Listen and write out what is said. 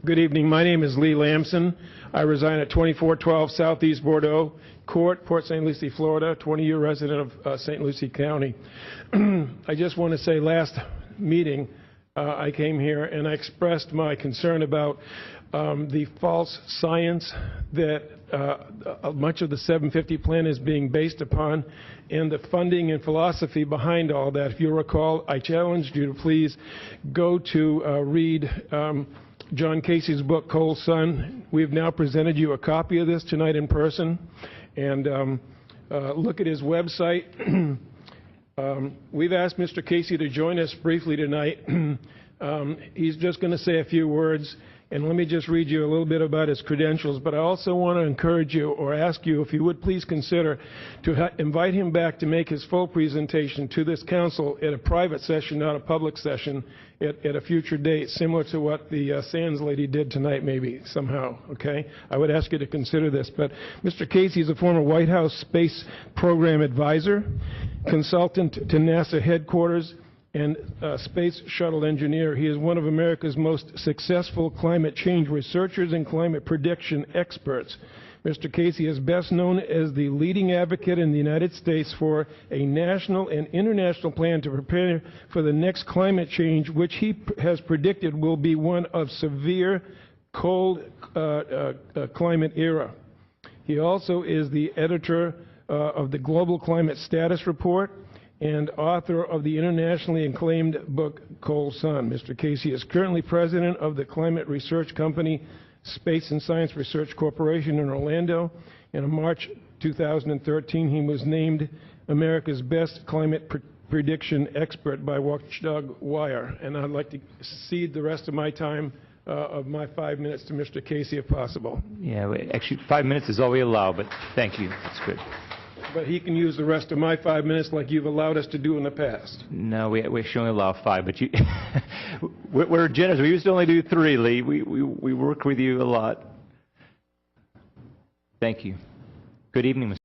Good evening. My name is Leigh Lamson. I reside at 2412 Southeast Bordeaux Court, Port St. Lucie, Florida, 20-year resident of St. Lucie County. I just want to say last meeting I came here and I expressed my concern about the false science that much of the 750 plan is being based upon, and the funding and philosophy behind all that. If you'll recall, I challenged you to please go to read John Casey's book, Coal Sun. We've now presented you a copy of this tonight in person, and look at his website. We've asked Mr. Casey to join us briefly tonight. He's just going to say a few words, and let me just read you a little bit about his credentials. But I also want to encourage you or ask you if you would please consider to invite him back to make his full presentation to this council at a private session, not a public session, at a future date, similar to what the Sands lady did tonight, maybe, somehow, okay? I would ask you to consider this. But Mr. Casey is a former White House Space Program advisor, consultant to NASA headquarters, and space shuttle engineer. He is one of America's most successful climate change researchers and climate prediction experts. Mr. Casey is best known as the leading advocate in the United States for a national and international plan to prepare for the next climate change, which he has predicted will be one of severe cold climate era. He also is the editor of the Global Climate Status Report and author of the internationally acclaimed book, Coal Sun. Mr. Casey is currently president of the climate research company, Space and Science Research Corporation in Orlando. In March 2013, he was named America's Best Climate Prediction Expert by Watchdog Wire. And I'd like to cede the rest of my time of my 5 minutes to Mr. Casey, if possible. Yeah, actually 5 minutes is all we allow, but thank you. That's good. But he can use the rest of my 5 minutes like you've allowed us to do in the past. No, we should only allow 5, but you we're generous. We used to only do 3, Leigh. We work with you a lot. Thank you. Good evening, Mr.